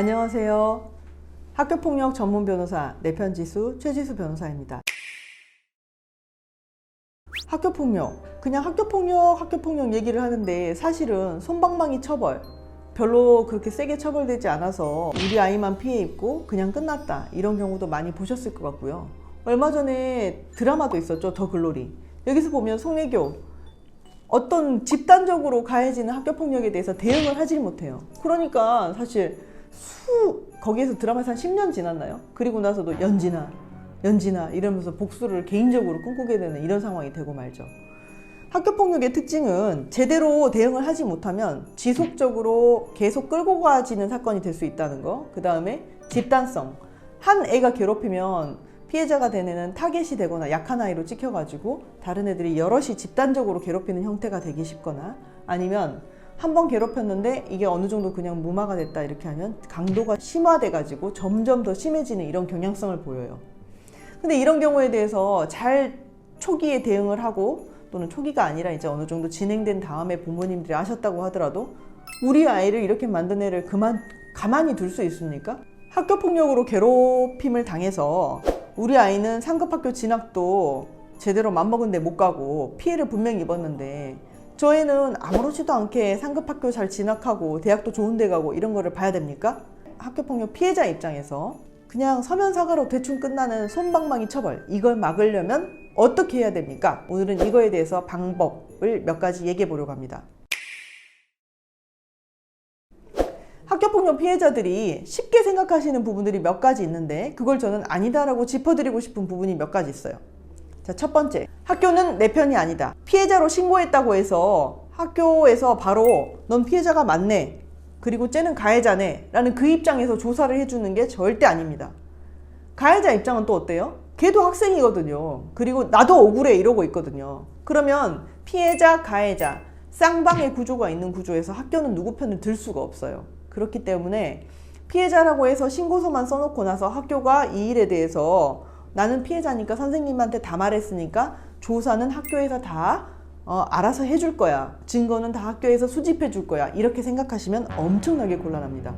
안녕하세요. 학교폭력 전문 변호사 내편지수 최지수 변호사입니다. 학교폭력, 그냥 학교폭력 얘기를 하는데 사실은 솜방망이 처벌, 별로 그렇게 세게 처벌되지 않아서 우리 아이만 피해 입고 그냥 끝났다, 이런 경우도 많이 보셨을 것 같고요. 얼마 전에 드라마도 있었죠, 더 글로리. 여기서 보면 송혜교, 어떤 집단적으로 가해지는 학교폭력에 대해서 대응을 하질 못해요. 그러니까 사실 거기에서 드라마에서 한 10년 지났나요? 그리고 나서도 연진아 이러면서 복수를 개인적으로 꿈꾸게 되는 이런 상황이 되고 말죠. 학교폭력의 특징은 제대로 대응을 하지 못하면 지속적으로 계속 끌고 가지는 사건이 될 수 있다는 거. 그 다음에 집단성. 한 애가 괴롭히면 피해자가 된 애는 타겟이 되거나 약한 아이로 찍혀가지고 다른 애들이 여럿이 집단적으로 괴롭히는 형태가 되기 쉽거나, 아니면 한 번 괴롭혔는데 이게 어느 정도 그냥 무마가 됐다, 이렇게 하면 강도가 심화돼가지고 점점 더 심해지는 이런 경향성을 보여요. 근데 이런 경우에 대해서 잘 초기에 대응을 하고, 또는 초기가 아니라 이제 어느 정도 진행된 다음에 부모님들이 하셨다고 하더라도 우리 아이를 이렇게 만든 애를 가만히 둘 수 있습니까? 학교폭력으로 괴롭힘을 당해서 우리 아이는 상급학교 진학도 제대로 맘먹은 데 못 가고 피해를 분명히 입었는데, 저 애는 아무렇지도 않게 상급학교 잘 진학하고 대학도 좋은 데 가고 이런 거를 봐야 됩니까? 학교폭력 피해자 입장에서 그냥 서면 사과로 대충 끝나는 솜방망이 처벌, 이걸 막으려면 어떻게 해야 됩니까? 오늘은 이거에 대해서 방법을 몇 가지 얘기해 보려고 합니다. 학교폭력 피해자들이 쉽게 생각하시는 부분들이 몇 가지 있는데, 그걸 저는 아니다라고 짚어드리고 싶은 부분이 몇 가지 있어요. 자, 첫 번째, 학교는 내 편이 아니다. 피해자로 신고했다고 해서 학교에서 바로 넌 피해자가 맞네, 그리고 쟤는 가해자네 라는 그 입장에서 조사를 해주는 게 절대 아닙니다. 가해자 입장은 또 어때요? 걔도 학생이거든요. 그리고 나도 억울해 이러고 있거든요. 그러면 피해자, 가해자 쌍방의 구조가 있는 구조에서 학교는 누구 편을 들 수가 없어요. 그렇기 때문에 피해자라고 해서 신고서만 써놓고 나서 학교가 이 일에 대해서 나는 피해자니까 선생님한테 다 말했으니까 조사는 학교에서 다 알아서 해줄 거야, 증거는 다 학교에서 수집해 줄 거야, 이렇게 생각하시면 엄청나게 곤란합니다.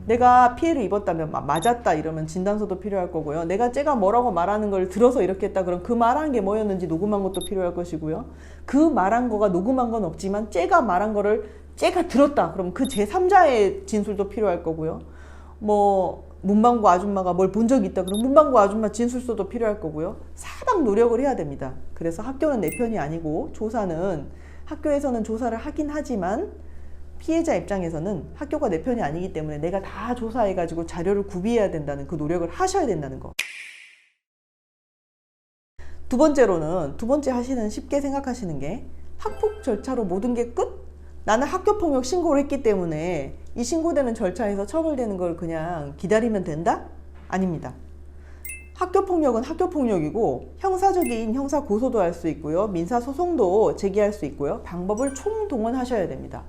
내가 피해를 입었다면 맞았다 이러면 진단서도 필요할 거고요. 내가 쟤가 뭐라고 말하는 걸 들어서 이렇게 했다 그럼 그 말한 게 뭐였는지 녹음한 것도 필요할 것이고요. 그 말한 거가 녹음한 건 없지만 쟤가 말한 거를 쟤가 들었다 그럼 그 제3자의 진술도 필요할 거고요. 뭐 문방구 아줌마가 뭘 본 적이 있다 그럼 문방구 아줌마 진술서도 필요할 거고요. 사방 노력을 해야 됩니다. 그래서 학교는 내 편이 아니고, 조사는 학교에서는 조사를 하긴 하지만 피해자 입장에서는 학교가 내 편이 아니기 때문에 내가 다 조사해가지고 자료를 구비해야 된다는 그 노력을 하셔야 된다는 거. 두 번째 하시는, 쉽게 생각하시는 게 학폭 절차로 모든 게 끝? 나는 학교폭력 신고를 했기 때문에 이 신고되는 절차에서 처벌되는 걸 그냥 기다리면 된다? 아닙니다. 학교폭력은 학교폭력이고 형사적인 형사 고소도 할 수 있고요, 민사소송도 제기할 수 있고요, 방법을 총동원하셔야 됩니다.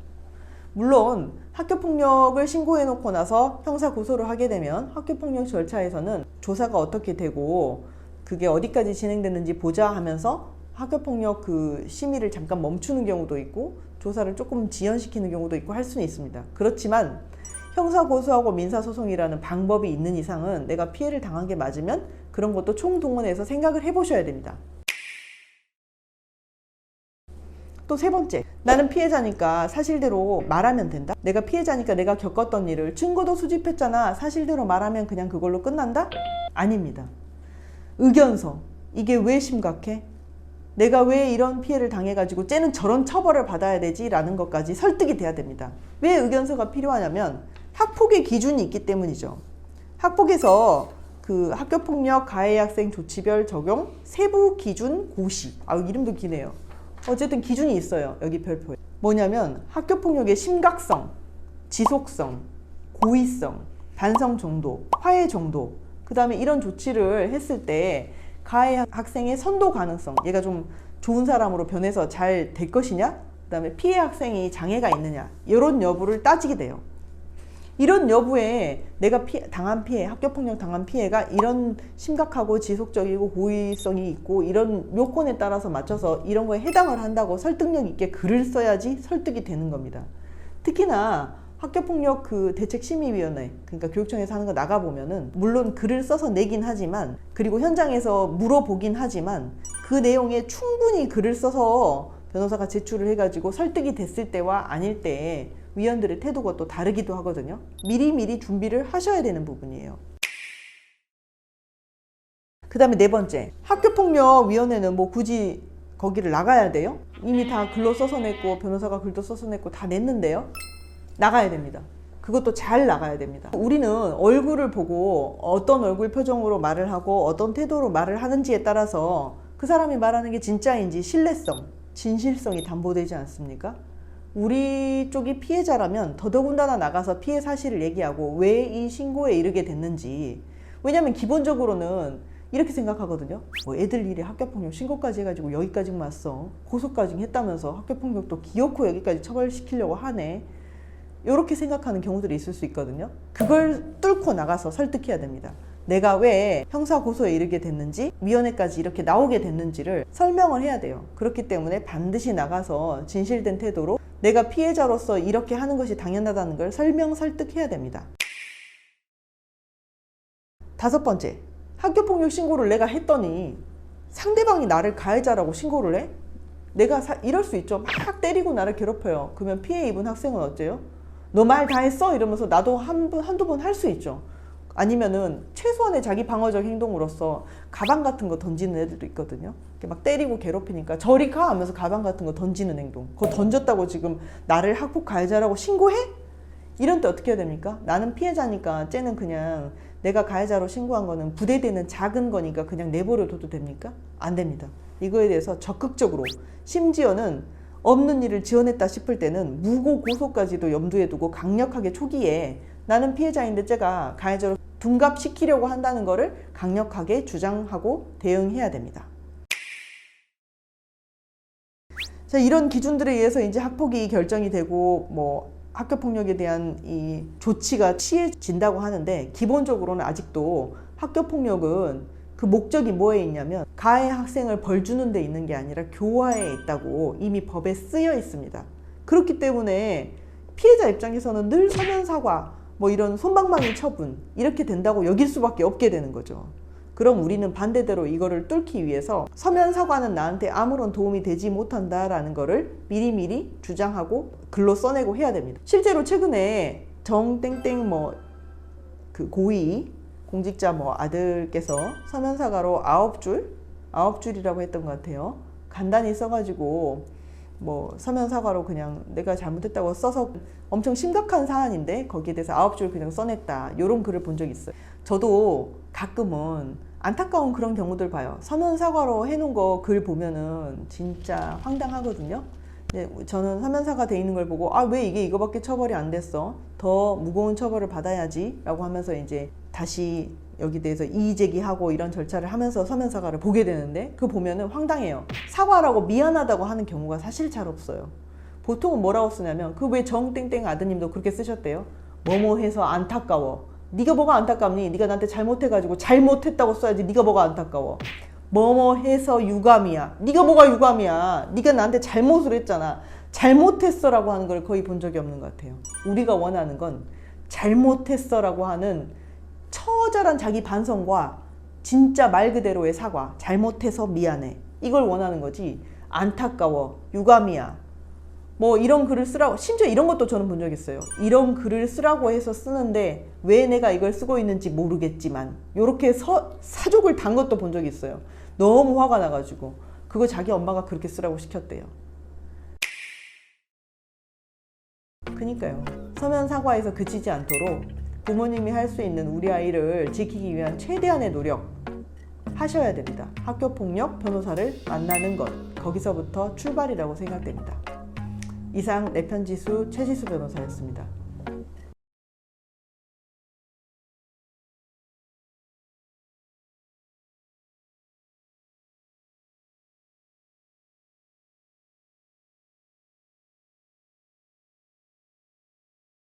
물론 학교폭력을 신고해 놓고 나서 형사 고소를 하게 되면 학교폭력 절차에서는 조사가 어떻게 되고 그게 어디까지 진행됐는지 보자 하면서 학교폭력 그 심의를 잠깐 멈추는 경우도 있고 조사를 조금 지연시키는 경우도 있고 할 수는 있습니다. 그렇지만 형사 고소하고 민사소송이라는 방법이 있는 이상은 내가 피해를 당한 게 맞으면 그런 것도 총동원해서 생각을 해보셔야 됩니다. 또 세 번째, 나는 피해자니까 사실대로 말하면 된다? 내가 피해자니까 내가 겪었던 일을 증거도 수집했잖아, 사실대로 말하면 그냥 그걸로 끝난다? 아닙니다. 의견서, 이게 왜 심각해? 내가 왜 이런 피해를 당해가지고 쟤는 저런 처벌을 받아야 되지? 라는 것까지 설득이 돼야 됩니다. 왜 의견서가 필요하냐면 학폭의 기준이 있기 때문이죠. 학폭에서 그 학교폭력 가해 학생 조치별 적용 세부 기준 고시, 이름도 기네요. 어쨌든 기준이 있어요. 여기 별표에. 뭐냐면 학교폭력의 심각성, 지속성, 고의성, 반성 정도, 화해 정도, 그 다음에 이런 조치를 했을 때 가해 학생의 선도 가능성, 얘가 좀 좋은 사람으로 변해서 잘 될 것이냐, 그 다음에 피해 학생이 장애가 있느냐, 이런 여부를 따지게 돼요. 이런 여부에 내가 당한 피해, 학교폭력 당한 피해가 이런 심각하고 지속적이고 고의성이 있고 이런 요건에 따라서 맞춰서 이런 거에 해당을 한다고 설득력 있게 글을 써야지 설득이 되는 겁니다. 특히나 학교폭력 그 대책심의위원회, 그러니까 교육청에서 하는 거 나가보면은 물론 글을 써서 내긴 하지만, 그리고 현장에서 물어보긴 하지만, 그 내용에 충분히 글을 써서 변호사가 제출을 해가지고 설득이 됐을 때와 아닐 때 위원들의 태도가 또 다르기도 하거든요. 미리미리 준비를 하셔야 되는 부분이에요. 그 다음에 네 번째, 학교폭력위원회는 뭐 굳이 거기를 나가야 돼요? 이미 다 글로 써서 냈고 변호사가 글도 써서 냈고 다 냈는데요. 나가야 됩니다. 그것도 잘 나가야 됩니다. 우리는 얼굴을 보고 어떤 얼굴 표정으로 말을 하고 어떤 태도로 말을 하는지에 따라서 그 사람이 말하는 게 진짜인지 신뢰성, 진실성이 담보되지 않습니까? 우리 쪽이 피해자라면 더더군다나 나가서 피해 사실을 얘기하고 왜 이 신고에 이르게 됐는지. 왜냐하면 기본적으로는 이렇게 생각하거든요. 뭐 애들 일에 학교폭력 신고까지 해가지고 여기까지 왔어. 고소까지 했다면서 학교폭력도 기어코 여기까지 처벌시키려고 하네. 이렇게 생각하는 경우들이 있을 수 있거든요. 그걸 뚫고 나가서 설득해야 됩니다. 내가 왜 형사고소에 이르게 됐는지, 위원회까지 이렇게 나오게 됐는지를 설명을 해야 돼요. 그렇기 때문에 반드시 나가서 진실된 태도로 내가 피해자로서 이렇게 하는 것이 당연하다는 걸 설득해야 됩니다. 다섯 번째, 학교폭력 신고를 내가 했더니 상대방이 나를 가해자라고 신고를 해? 내가 이럴 수 있죠. 막 때리고 나를 괴롭혀요. 그러면 피해 입은 학생은 어째요? 너 말 다 했어? 이러면서 나도 한두 번 할 수 있죠. 아니면은 최소한의 자기 방어적 행동으로서 가방 같은 거 던지는 애들도 있거든요. 이렇게 막 때리고 괴롭히니까 저리 가 하면서 가방 같은 거 던지는 행동. 그거 던졌다고 지금 나를 학폭 가해자라고 신고해? 이런 때 어떻게 해야 됩니까? 나는 피해자니까 쟤는 그냥 내가 가해자로 신고한 거는 부대되는 작은 거니까 그냥 내버려둬도 됩니까? 안 됩니다. 이거에 대해서 적극적으로, 심지어는 없는 일을 지어냈다 싶을 때는 무고 고소까지도 염두에 두고 강력하게 초기에 나는 피해자인데 쟤가 가해자로 둔갑시키려고 한다는 거를 강력하게 주장하고 대응해야 됩니다. 자, 이런 기준들에 의해서 이제 학폭이 결정이 되고 뭐 학교폭력에 대한 이 조치가 취해진다고 하는데, 기본적으로는 아직도 학교폭력은 그 목적이 뭐에 있냐면 가해 학생을 벌 주는 데 있는 게 아니라 교화에 있다고 이미 법에 쓰여 있습니다. 그렇기 때문에 피해자 입장에서는 늘 서면 사과, 뭐 이런 솜방망이 처분 이렇게 된다고 여길 수밖에 없게 되는 거죠. 그럼 우리는 반대대로 이거를 뚫기 위해서 서면 사과는 나한테 아무런 도움이 되지 못한다라는 거를 미리미리 주장하고 글로 써내고 해야 됩니다. 실제로 최근에 정땡땡 뭐 그 고위 공직자 뭐 아들께서 서면 사과로 9줄이라고 했던 것 같아요. 간단히 써가지고 뭐 서면 사과로 그냥 내가 잘못했다고 써서 엄청 심각한 사안인데 거기에 대해서 9줄 그냥 써냈다, 이런 글을 본 적이 있어요. 저도 가끔은 안타까운 그런 경우들 봐요. 서면 사과로 해놓은 거 글 보면은 진짜 황당하거든요. 근데 저는 서면 사과 돼 있는 걸 보고 아, 왜 이거밖에 처벌이 안 됐어? 더 무거운 처벌을 받아야지 라고 하면서 이제 다시 여기 대해서 이의 제기하고 이런 절차를 하면서 서면 사과를 보게 되는데, 그거 보면은 황당해요. 사과라고 미안하다고 하는 경우가 사실 잘 없어요. 보통은 뭐라고 쓰냐면 그 왜 정땡땡 아드님도 그렇게 쓰셨대요. 뭐뭐 해서 안타까워. 네가 뭐가 안타깝니? 네가 나한테 잘못해가지고 잘못했다고 써야지. 네가 뭐가 안타까워. 뭐뭐 해서 유감이야. 네가 뭐가 유감이야. 네가 나한테 잘못을 했잖아. 잘못했어 라고 하는 걸 거의 본 적이 없는 것 같아요. 우리가 원하는 건 잘못했어 라고 하는 처절한 자기 반성과 진짜 말 그대로의 사과. 잘못해서 미안해. 이걸 원하는 거지. 안타까워. 유감이야. 뭐 이런 글을 쓰라고, 심지어 이런 것도 저는 본 적 있어요. 이런 글을 쓰라고 해서 쓰는데 왜 내가 이걸 쓰고 있는지 모르겠지만, 요렇게 사족을 단 것도 본 적이 있어요. 너무 화가 나가지고 그거 자기 엄마가 그렇게 쓰라고 시켰대요. 그니까요. 서면 사과에서 그치지 않도록 부모님이 할 수 있는 우리 아이를 지키기 위한 최대한의 노력 하셔야 됩니다. 학교폭력 변호사를 만나는 것, 거기서부터 출발이라고 생각됩니다. 이상 내편지수 최지수 변호사였습니다.